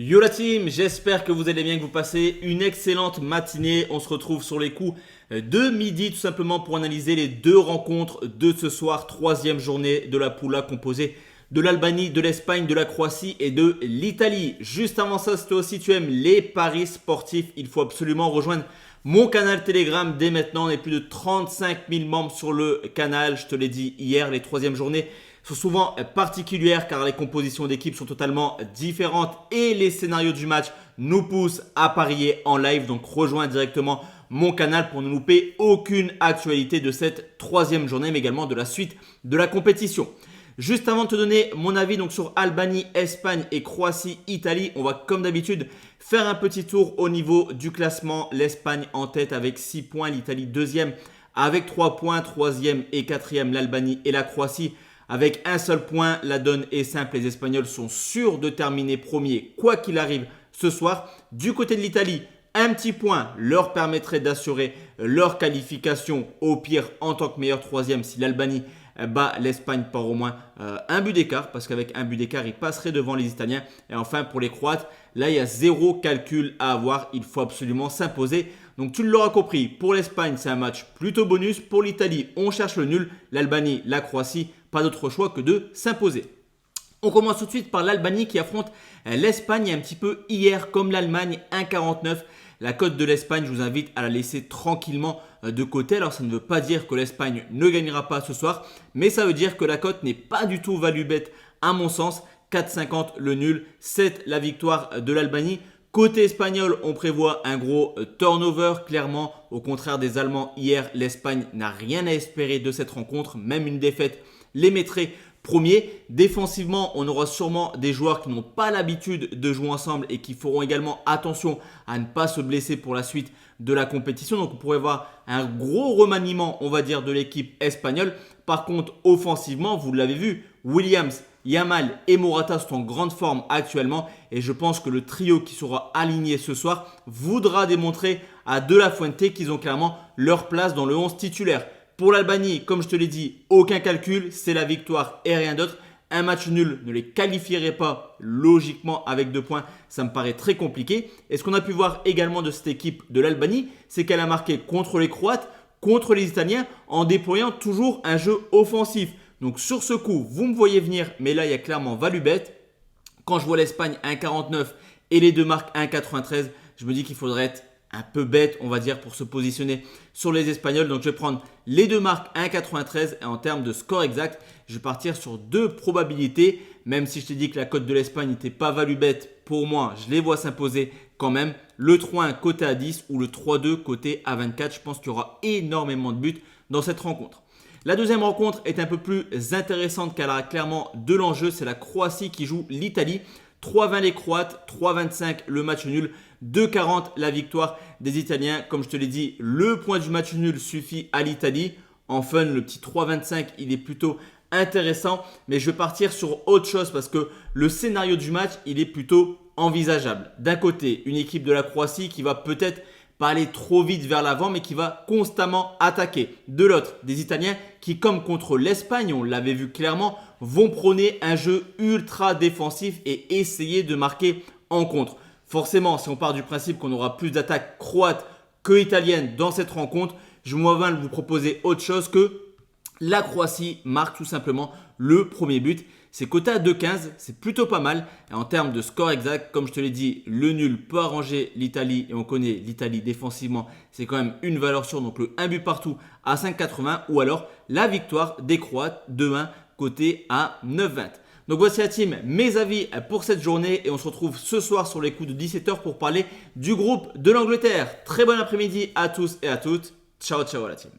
Yo la team, j'espère que vous allez bien, que vous passez une excellente matinée. On se retrouve sur les coups de midi tout simplement pour analyser les deux rencontres de ce soir. Troisième journée de la poule A composée de l'Albanie, de l'Espagne, de la Croatie et de l'Italie. Juste avant ça, si toi aussi tu aimes les paris sportifs, il faut absolument rejoindre mon canal Telegram dès maintenant. On est plus de 35 000 membres sur le canal. Je te l'ai dit hier, les troisièmes journées sont souvent particulières car les compositions d'équipe sont totalement différentes et les scénarios du match nous poussent à parier en live. Donc rejoins directement mon canal pour ne louper aucune actualité de cette troisième journée mais également de la suite de la compétition. Juste avant de te donner mon avis donc sur Albanie, Espagne et Croatie, Italie, on va comme d'habitude faire un petit tour au niveau du classement. L'Espagne en tête avec 6 points, l'Italie deuxième avec 3 points, troisième et quatrième l'Albanie et la Croatie avec un seul point. La donne est simple, les Espagnols sont sûrs de terminer premier quoi qu'il arrive ce soir. Du côté de l'Italie, un petit point leur permettrait d'assurer leur qualification au pire en tant que meilleur troisième si l'Albanie bat l'Espagne par au moins un but d'écart, parce qu'avec un but d'écart, ils passeraient devant les Italiens. Et enfin, pour les Croates, là, il y a zéro calcul à avoir. Il faut absolument s'imposer. Donc, tu l'auras compris, pour l'Espagne, c'est un match plutôt bonus. Pour l'Italie, on cherche le nul. L'Albanie, la Croatie, pas d'autre choix que de s'imposer. On commence tout de suite par l'Albanie qui affronte l'Espagne un petit peu hier comme l'Allemagne, 1,49. La cote de l'Espagne, je vous invite à la laisser tranquillement de côté. Alors ça ne veut pas dire que l'Espagne ne gagnera pas ce soir, mais ça veut dire que la cote n'est pas du tout value bet à mon sens. 4,50 le nul, 7 la victoire de l'Albanie. Côté espagnol, on prévoit un gros turnover. Clairement, au contraire des Allemands hier, l'Espagne n'a rien à espérer de cette rencontre. Même une défaite les mettrait premier. Défensivement, on aura sûrement des joueurs qui n'ont pas l'habitude de jouer ensemble et qui feront également attention à ne pas se blesser pour la suite de la compétition. Donc, on pourrait voir un gros remaniement, on va dire, de l'équipe espagnole. Par contre, offensivement, vous l'avez vu, Williams, Yamal et Morata sont en grande forme actuellement. Et je pense que le trio qui sera aligné ce soir voudra démontrer à De La Fuente qu'ils ont clairement leur place dans le 11 titulaire. Pour l'Albanie, comme je te l'ai dit, aucun calcul, c'est la victoire et rien d'autre. Un match nul ne les qualifierait pas logiquement avec 2 points, ça me paraît très compliqué. Et ce qu'on a pu voir également de cette équipe de l'Albanie, c'est qu'elle a marqué contre les Croates, contre les Italiens, en déployant toujours un jeu offensif. Donc sur ce coup, vous me voyez venir, mais là il y a clairement value bet. Quand je vois l'Espagne 1,49 et les deux marques 1,93, je me dis qu'il faudrait être un peu bête, on va dire, pour se positionner sur les Espagnols. Donc, je vais prendre les deux marques 1,93 et en termes de score exact, je vais partir sur deux probabilités. Même si je t'ai dit que la cote de l'Espagne n'était pas value bête, pour moi, je les vois s'imposer quand même. Le 3-1 côté à 10 ou le 3-2 côté à 24. Je pense qu'il y aura énormément de buts dans cette rencontre. La deuxième rencontre est un peu plus intéressante car elle a clairement de l'enjeu. C'est la Croatie qui joue l'Italie. 3,20 les Croates, 3,25 le match nul, 2,40 la victoire des Italiens. Comme je te l'ai dit, le point du match nul suffit à l'Italie. En fun, le petit 3,25, il est plutôt intéressant. Mais je vais partir sur autre chose parce que le scénario du match, il est plutôt envisageable. D'un côté, une équipe de la Croatie qui va peut-être pas aller trop vite vers l'avant, mais qui va constamment attaquer. De l'autre, des Italiens qui, comme contre l'Espagne, on l'avait vu clairement, vont prôner un jeu ultra défensif et essayer de marquer en contre. Forcément, si on part du principe qu'on aura plus d'attaques croates que italiennes dans cette rencontre, je me vois vous proposer autre chose que la Croatie marque tout simplement le premier but. C'est coté à 2,15, c'est plutôt pas mal. Et en termes de score exact, comme je te l'ai dit, le nul peut arranger l'Italie. Et on connaît l'Italie défensivement, c'est quand même une valeur sûre. Donc le 1 but partout à 5,80 ou alors la victoire des Croates 2-1 côté à 9,20. Donc voici la team, mes avis pour cette journée. Et on se retrouve ce soir sur les coups de 17h pour parler du groupe de l'Angleterre. Très bon après-midi à tous et à toutes. Ciao, ciao la team.